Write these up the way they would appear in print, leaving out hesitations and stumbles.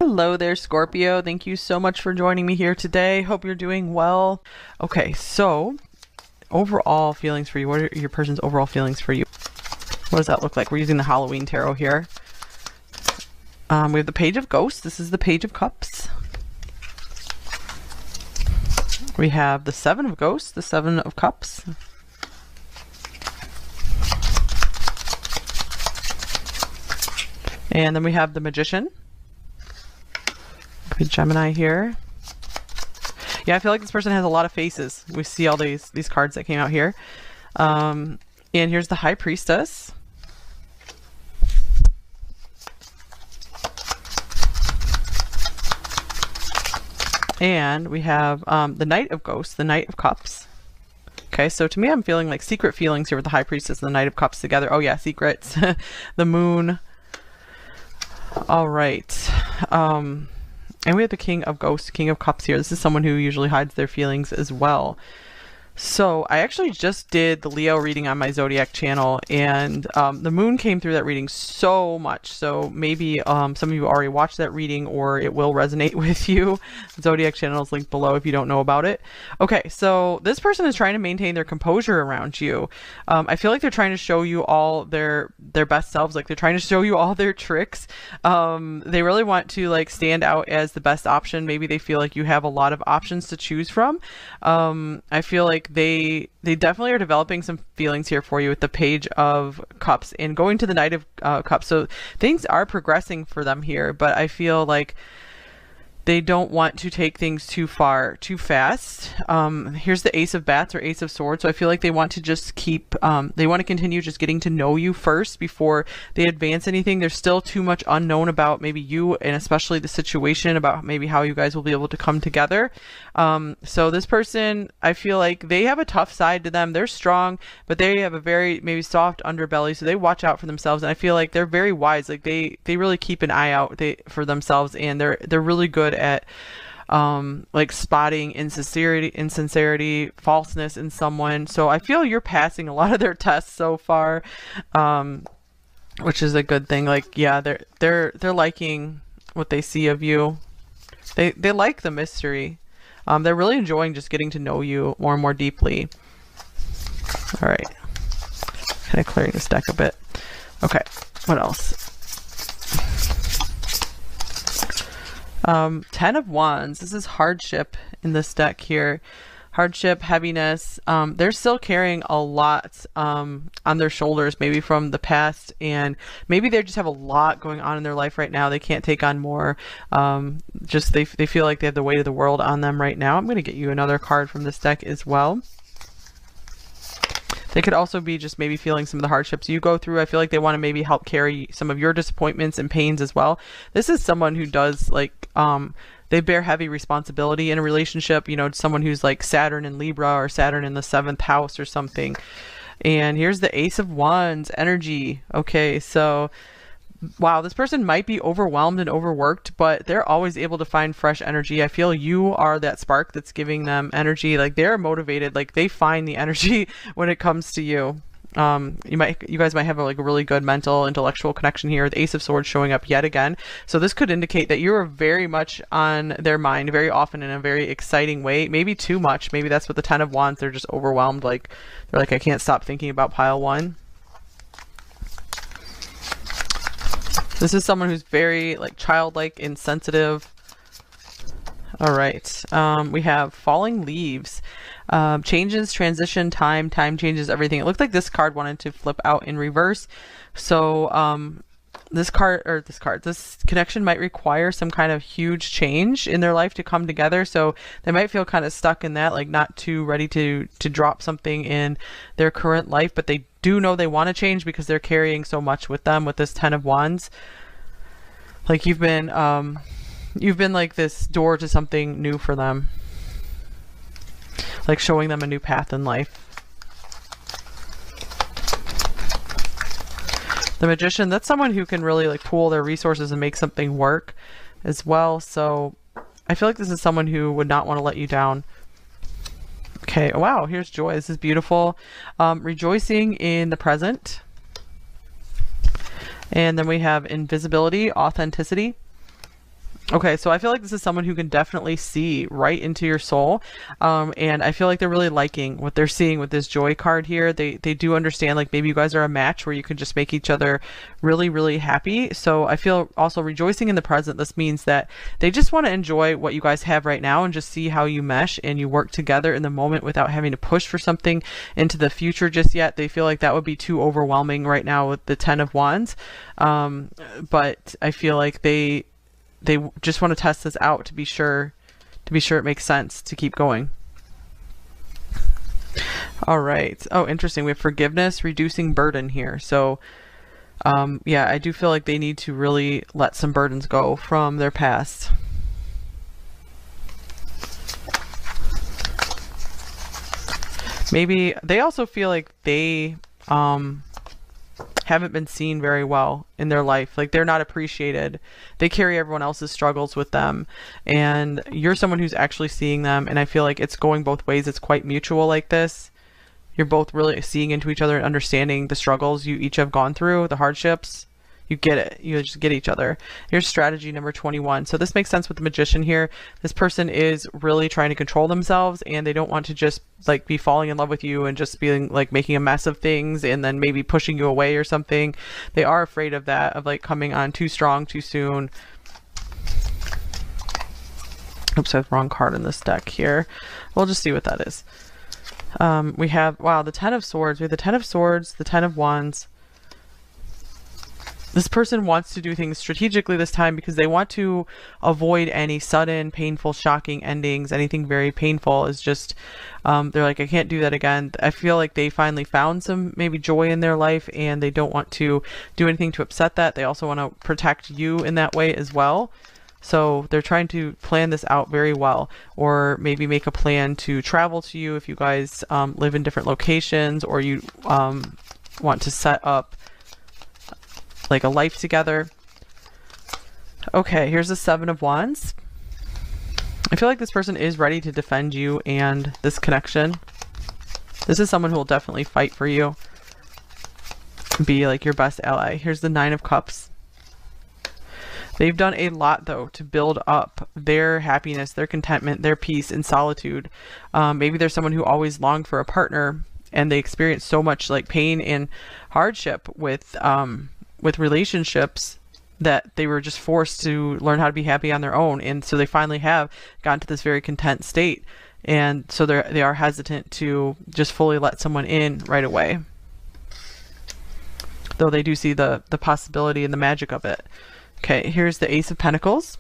Hello there, Scorpio. Thank you so much for joining me here today. Hope you're doing well. Okay, so overall feelings for you. What are your person's overall feelings for you? What does that look like? We're using the Halloween tarot here. We have the Page of Ghosts. This is the Page of Cups. We have the Seven of Ghosts, the Seven of Cups. And then we have the Magician. Gemini here. Yeah, I feel like this person has a lot of faces. We see all these cards that came out here. And here's the High Priestess. And we have the Knight of Ghosts, the Knight of Cups. Okay, so to me, I'm feeling like secret feelings here with the High Priestess and the Knight of Cups together. Oh yeah, secrets. The Moon. All right. And we have the King of Ghosts, King of Cups here. This is someone who usually hides their feelings as well. So I actually just did the Leo reading on my Zodiac channel, and the moon came through that reading so much. So maybe some of you already watched that reading, or it will resonate with you. The Zodiac channel is linked below if you don't know about it. Okay, so this person is trying to maintain their composure around you. I feel like they're trying to show you all their best selves. Like they're trying to show you all their tricks. They really want to like stand out as the best option. Maybe they feel like you have a lot of options to choose from. I feel like they definitely are developing some feelings here for you with the Page of Cups and going to the Knight of Cups. So things are progressing for them here, but I feel like they don't want to take things too far, too fast. Here's the Ace of Bats or Ace of Swords. So I feel like they want to just keep, they want to continue just getting to know you first before they advance anything. There's still too much unknown about maybe you and especially the situation, about maybe how you guys will be able to come together. So this person, I feel like they have a tough side to them. They're strong, but they have a very maybe soft underbelly. So they watch out for themselves. And I feel like they're very wise. Like they really keep an eye out for themselves, and they're really good at like spotting insincerity, falseness in someone. So I feel you're passing a lot of their tests so far, which is a good thing. Like, yeah, they're liking what they see of you. They like the mystery. They're really enjoying just getting to know you more and more deeply. All right, kind of clearing this deck a bit. Okay, what else? 10 of Wands. This is hardship in this deck here. Hardship, heaviness. They're still carrying a lot on their shoulders, maybe from the past, and maybe they just have a lot going on in their life right now. They can't take on more. Just they feel like they have the weight of the world on them right now. I'm going to get you another card from this deck as well. They could also be just maybe feeling some of the hardships you go through. I feel like they want to maybe help carry some of your disappointments and pains as well. This is someone who does like, they bear heavy responsibility in a relationship, you know, someone who's like Saturn in Libra or Saturn in the 7th house or something. And here's the Ace of Wands energy. Okay, so wow, this person might be overwhelmed and overworked, but they're always able to find fresh energy. I feel you are that spark that's giving them energy. Like they're motivated, like they find the energy when it comes to you. You guys might have a really good mental, intellectual connection here. The Ace of Swords showing up yet again. So this could indicate that you are very much on their mind very often in a very exciting way. Maybe too much. Maybe that's what the 10 of Wands, they're just overwhelmed. Like they're like, I can't stop thinking about pile one. This is someone who's very like childlike and sensitive. All right. We have Falling Leaves. Changes, transition, time changes everything. It looked like this card wanted to flip out in reverse. So this connection might require some kind of huge change in their life to come together. So they might feel kind of stuck in that, like not too ready to drop something in their current life, but they do know they want to change because they're carrying so much with them with this 10 of Wands. Like you've been like this door to something new for them, like showing them a new path in life. The Magician, that's someone who can really like pool their resources and make something work as well. So I feel like this is someone who would not want to let you down. Okay, wow, here's Joy. This is beautiful. Rejoicing in the present. And then we have Invisibility, Authenticity. Okay, so I feel like this is someone who can definitely see right into your soul. And I feel like they're really liking what they're seeing with this joy card here. They do understand, like, maybe you guys are a match where you can just make each other really, really happy. So I feel also rejoicing in the present. This means that they just want to enjoy what you guys have right now and just see how you mesh and you work together in the moment without having to push for something into the future just yet. They feel like that would be too overwhelming right now with the Ten of Wands. But I feel like they just want to test this out to be sure it makes sense to keep going. All right. Oh, interesting. We have forgiveness, reducing burden here. So yeah, I do feel like they need to really let some burdens go from their past. Maybe they also feel like they haven't been seen very well in their life. Like, they're not appreciated. They carry everyone else's struggles with them, and you're someone who's actually seeing them. And I feel like it's going both ways. It's quite mutual like this. You're both really seeing into each other and understanding the struggles you each have gone through, the hardships. You get it. You just get each other. Here's strategy number 21. So this makes sense with the Magician here. This person is really trying to control themselves, and they don't want to just like be falling in love with you and just being like making a mess of things and then maybe pushing you away or something. They are afraid of that, of like coming on too strong too soon. Oops, I have the wrong card in this deck here. We'll just see what that is. We have, wow, the Ten of Swords. We have the Ten of Swords, the Ten of Wands. This person wants to do things strategically this time because they want to avoid any sudden, painful, shocking endings. Anything very painful is just, they're like, I can't do that again. I feel like they finally found some maybe joy in their life, and they don't want to do anything to upset that. They also want to protect you in that way as well. So they're trying to plan this out very well, or maybe make a plan to travel to you if you guys live in different locations, or you want to set up like a life together. Okay, here's the Seven of Wands. I feel like this person is ready to defend you and this connection. This is someone who will definitely fight for you, be like your best ally. Here's the Nine of Cups. They've done a lot though to build up their happiness, their contentment, their peace in solitude. Maybe there's someone who always longed for a partner, and they experienced so much like pain and hardship with relationships that they were just forced to learn how to be happy on their own. And so they finally have gotten to this very content state. And so they are hesitant to just fully let someone in right away. Though they do see the possibility and the magic of it. Okay, here's the Ace of Pentacles.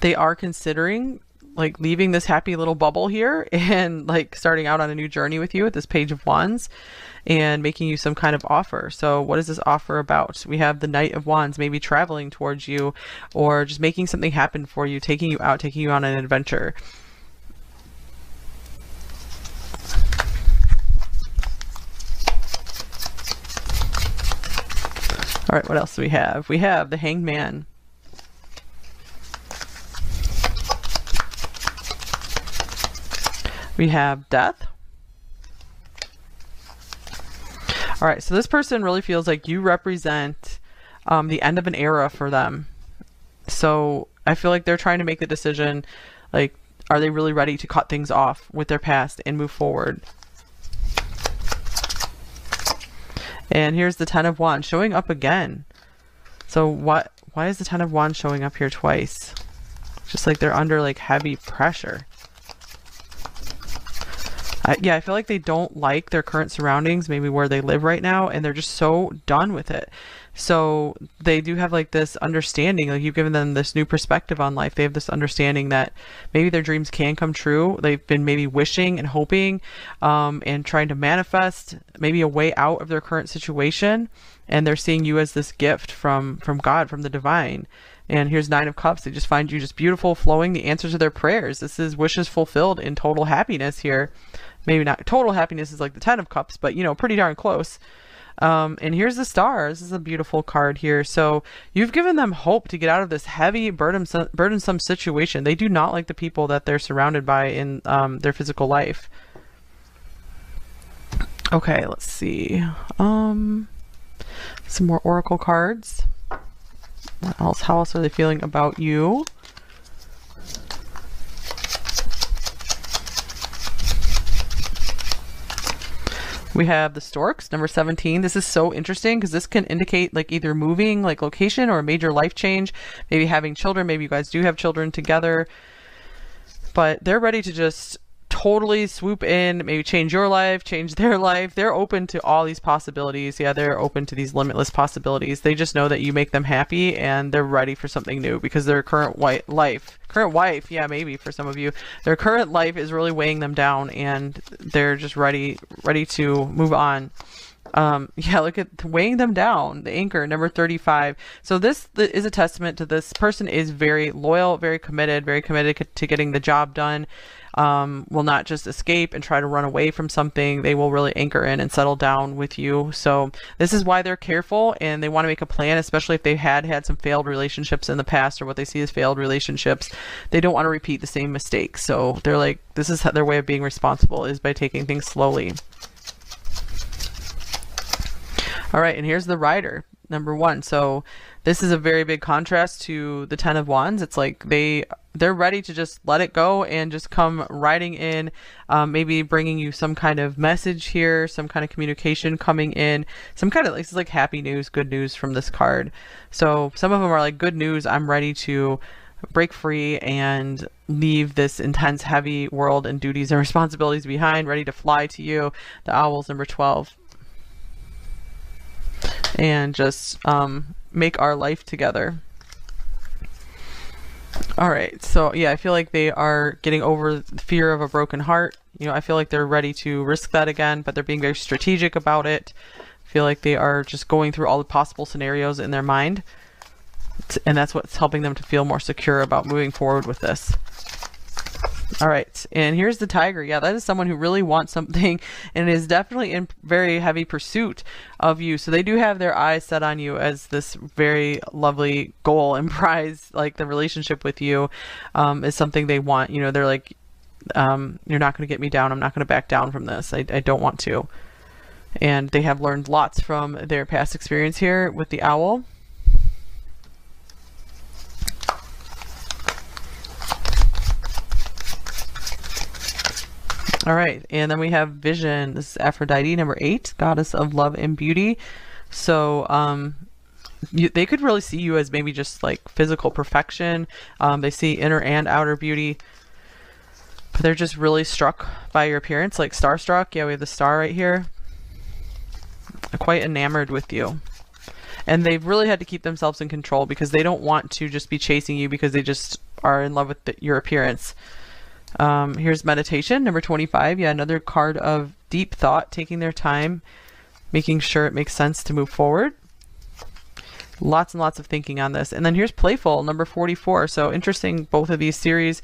They are considering like leaving this happy little bubble here and like starting out on a new journey with you with this Page of Wands and making you some kind of offer. So what is this offer about? We have the Knight of Wands, maybe traveling towards you or just making something happen for you, taking you out, taking you on an adventure. All right, what else do we have? We have the Hanged Man. We have Death. All right, so this person really feels like you represent the end of an era for them. So I feel like they're trying to make the decision, like, are they really ready to cut things off with their past and move forward? And here's the Ten of Wands showing up again. So why is the Ten of Wands showing up here twice? Just like they're under like heavy pressure. Yeah, I feel like they don't like their current surroundings, maybe where they live right now, and they're just so done with it. So they do have like this understanding, like you've given them this new perspective on life. They have this understanding that maybe their dreams can come true. They've been maybe wishing and hoping and trying to manifest maybe a way out of their current situation. And they're seeing you as this gift from God, from the divine. And here's Nine of Cups. They just find you just beautiful, flowing, the answers to their prayers. This is wishes fulfilled in total happiness here. Maybe not total happiness is like the Ten of Cups, but you know, pretty darn close. And here's the Star. This is a beautiful card here. So you've given them hope to get out of this heavy, burdensome situation. They do not like the people that they're surrounded by in their physical life. Okay, let's see. Some more oracle cards. What else? How else are they feeling about you? We have the storks, number 17. This is so interesting because this can indicate like either moving, like location, or a major life change, maybe having children. Maybe you guys do have children together, but they're ready to just totally swoop in, maybe change your life, change their life. They're open to all these possibilities. Yeah, they're open to these limitless possibilities. They just know that you make them happy and they're ready for something new because their current wife, yeah, maybe for some of you, their current life is really weighing them down and they're just ready to move on. Yeah, look at weighing them down, the anchor, number 35. So this is a testament to this person is very loyal, very committed to getting the job done. Will not just escape and try to run away from something. They will really anchor in and settle down with you. So this is why they're careful and they want to make a plan, especially if they had some failed relationships in the past or what they see as failed relationships. They don't want to repeat the same mistakes. So they're like, this is their way of being responsible, is by taking things slowly. All right, and here's the rider, number 1. So this is a very big contrast to the 10 of Wands. It's like they're ready to just let it go and just come riding in, maybe bringing you some kind of message here, some kind of communication coming in, some kind of, this is like happy news, good news from this card. So some of them are like, good news, I'm ready to break free and leave this intense, heavy world and duties and responsibilities behind, ready to fly to you. The Owls, number 12. And just make our life together. All right, so yeah, I feel like they are getting over the fear of a broken heart. You know, I feel like they're ready to risk that again, but they're being very strategic about it. I feel like they are just going through all the possible scenarios in their mind, and that's what's helping them to feel more secure about moving forward with this. All right, and here's the Tiger. Yeah, that is someone who really wants something and is definitely in very heavy pursuit of you. So they do have their eyes set on you as this very lovely goal and prize. Like the relationship with you is something they want. You know, they're like, you're not going to get me down. I'm not going to back down from this. I don't want to. And they have learned lots from their past experience here with the Owl. All right, and then we have Vision. This is Aphrodite, number 8, goddess of love and beauty. So they could really see you as maybe just like physical perfection. They see inner and outer beauty, but they're just really struck by your appearance, like starstruck. Yeah, we have the star right here. Quite enamored with you. And they've really had to keep themselves in control because they don't want to just be chasing you because they just are in love with your appearance. Here's Meditation, number 25. Yeah, another card of deep thought, taking their time, making sure it makes sense to move forward. Lots and lots of thinking on this. And then here's Playful, number 44. So interesting, both of these series.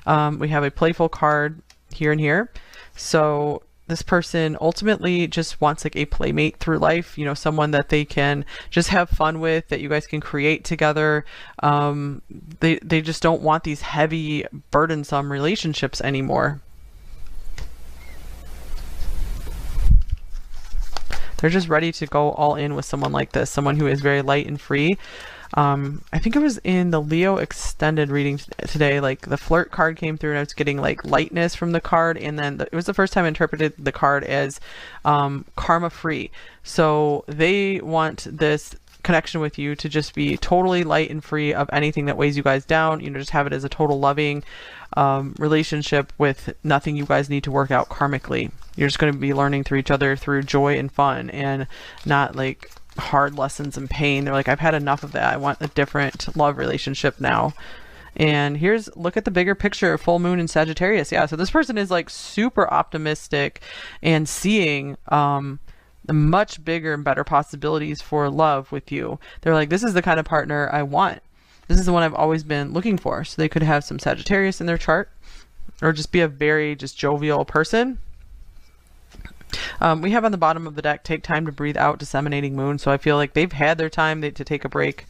We have a Playful card here and here. So this person ultimately just wants like a playmate through life, you know, someone that they can just have fun with, that you guys can create together. They just don't want these heavy, burdensome relationships anymore. They're just ready to go all in with someone like this, someone who is very light and free. I think it was in the Leo extended reading today, like the flirt card came through and I was getting like lightness from the card, and then it was the first time I interpreted the card as karma free. So they want this connection with you to just be totally light and free of anything that weighs you guys down. You know, just have it as a total loving relationship with nothing you guys need to work out karmically. You're just going to be learning through each other through joy and fun, and not like hard lessons and pain. They're like, I've had enough of that. I want a different love relationship now. And here's, look at the bigger picture, full moon in Sagittarius. Yeah, so this person is like super optimistic and seeing much bigger and better possibilities for love with you. They're like, this is the kind of partner I want. This is the one I've always been looking for. So they could have some Sagittarius in their chart, or just be a very just jovial person. We have on the bottom of the deck, take time to breathe out, disseminating moon. So I feel like they've had their time to take a break.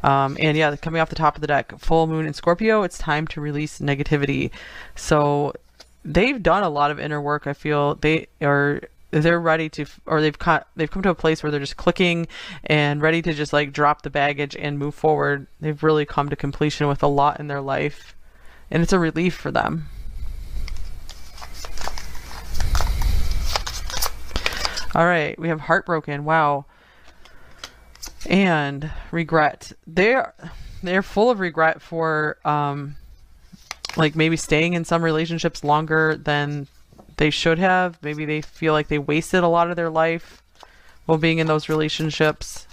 And yeah, coming off the top of the deck, full moon in Scorpio, it's time to release negativity. So they've done a lot of inner work. I feel they are they're ready to, or they've come to a place where they're just clicking and ready to just like drop the baggage and move forward. They've really come to completion with a lot in their life, and it's a relief for them. All right, we have heartbroken. Wow. And regret. They're full of regret for like maybe staying in some relationships longer than they should have. Maybe they feel like they wasted a lot of their life while being in those relationships.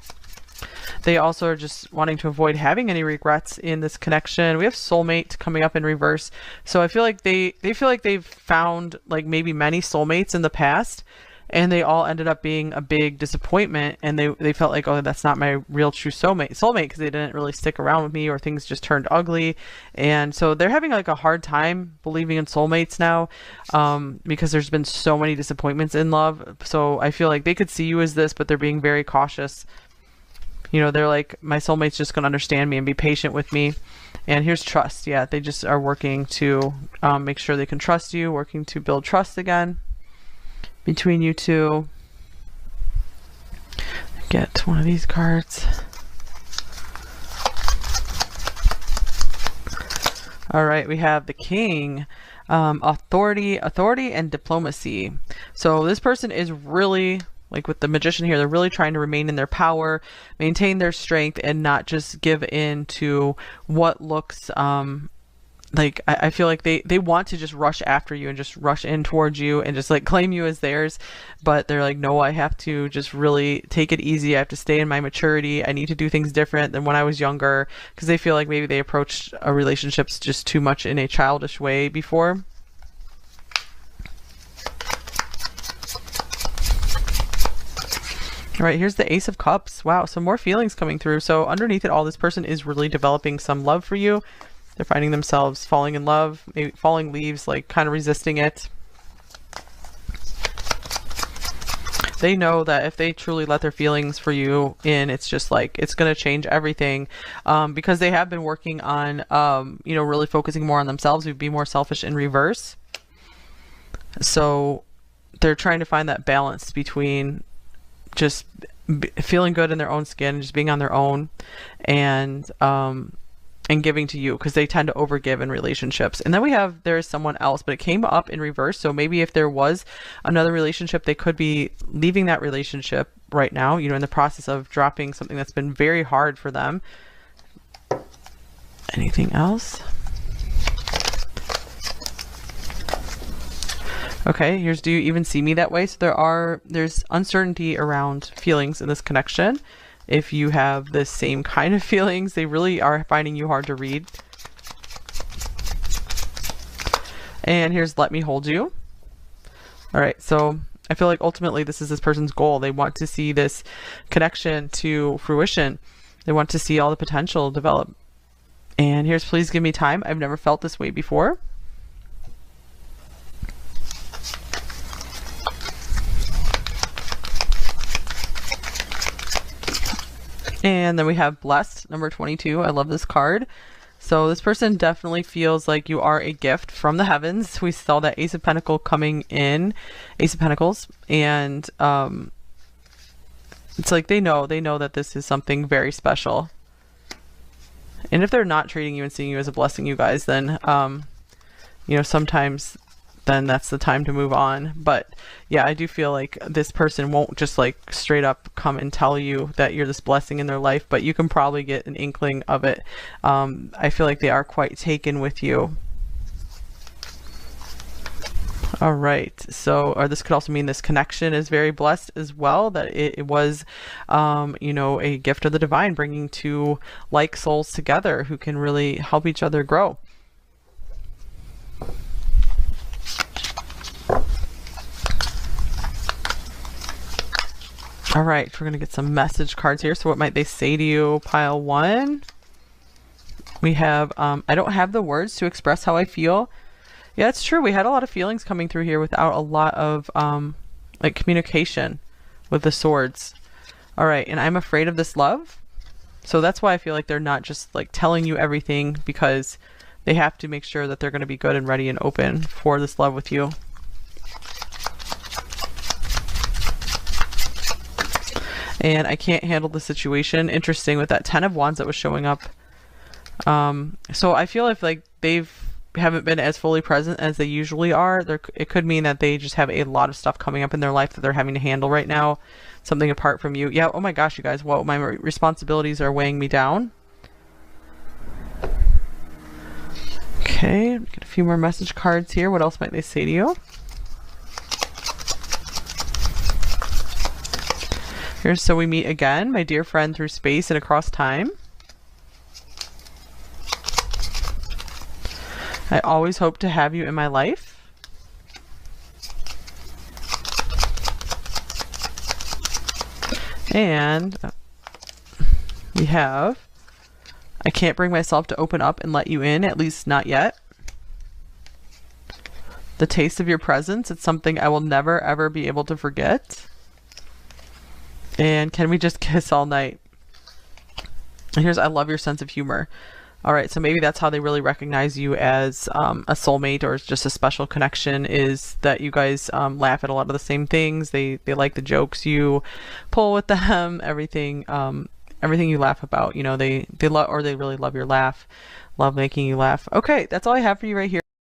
They also are just wanting to avoid having any regrets in this connection. We have soulmate coming up in reverse. So I feel like they feel like they've found like maybe many soulmates in the past, and they all ended up being a big disappointment, and they felt like, oh, that's not my real true soulmate because they didn't really stick around with me, or things just turned ugly. And so they're having like a hard time believing in soulmates now, because there's been so many disappointments in love. So I feel like they could see you as this, but they're being very cautious. You know, they're like, my soulmate's just going to understand me and be patient with me. And here's trust. Yeah, they just are working to make sure they can trust you, working to build trust again between you two. Get one of these cards. All right, we have the King. Authority and diplomacy. So this person is really, like with the Magician here, they're really trying to remain in their power, maintain their strength, and not just give in to what looks like, I feel like they want to just rush after you and just rush in towards you and just like claim you as theirs. But they're like, no, I have to just really take it easy. I have to stay in my maturity. I need to do things different than when I was younger, because they feel like maybe they approached relationships just too much in a childish way before. All right, here's the Ace of Cups. Wow, some more feelings coming through. So underneath it all, this person is really developing some love for you. They're finding themselves falling in love, maybe falling leaves, like kind of resisting it. They know that if they truly let their feelings for you in, it's just like, it's going to change everything, because they have been working on, you know, really focusing more on themselves. We'd be more selfish in reverse. So they're trying to find that balance between just feeling good in their own skin and just being on their own, and giving to you, because they tend to overgive in relationships. And then we have, there is someone else, but it came up in reverse. So maybe if there was another relationship, they could be leaving that relationship right now, you know, in the process of dropping something that's been very hard for them. Anything else? Okay, here's, do you even see me that way? So there's uncertainty around feelings in this connection. If you have the same kind of feelings, they really are finding you hard to read. And here's let me hold you. All right, so I feel like ultimately this is this person's goal. They want to see this connection to fruition. They want to see all the potential develop. And here's please give me time. I've never felt this way before. And then we have blessed, number 22. I love this card. So this person definitely feels like you are a gift from the heavens. We saw that Ace of Pentacles coming in, Ace of Pentacles, and it's like they know that this is something very special. And if they're not treating you and seeing you as a blessing, you guys, then you know, sometimes then that's the time to move on. But yeah, I do feel like this person won't just like straight up come and tell you that you're this blessing in their life, but you can probably get an inkling of it. I feel like they are quite taken with you. All right, so, or this could also mean this connection is very blessed as well, that it was, you know, a gift of the divine, bringing two like souls together who can really help each other grow. All right, we're going to get some message cards here. So what might they say to you? Pile one. We have, I don't have the words to express how I feel. Yeah, it's true. We had a lot of feelings coming through here without a lot of like communication with the swords. All right, and I'm afraid of this love. So that's why I feel like they're not just like telling you everything, because they have to make sure that they're going to be good and ready and open for this love with you. and I can't handle the situation. Interesting with that 10 of Wands that was showing up. So I feel like haven't been as fully present as they usually are. It could mean that they just have a lot of stuff coming up in their life that they're having to handle right now. Something apart from you. Yeah, oh my gosh, you guys, well, my responsibilities are weighing me down. Okay, get a few more message cards here. What else might they say to you? Here's so we meet again, my dear friend, through space and across time. I always hope to have you in my life. And we have, I can't bring myself to open up and let you in, at least not yet. The taste of your presence, it's something I will never ever be able to forget. And can we just kiss all night? And here's, I love your sense of humor. All right, so maybe that's how they really recognize you as a soulmate or just a special connection, is that you guys laugh at a lot of the same things. They like the jokes you pull with them, everything you laugh about. You know, they love, or they really love your laugh, love making you laugh. Okay, that's all I have for you right here.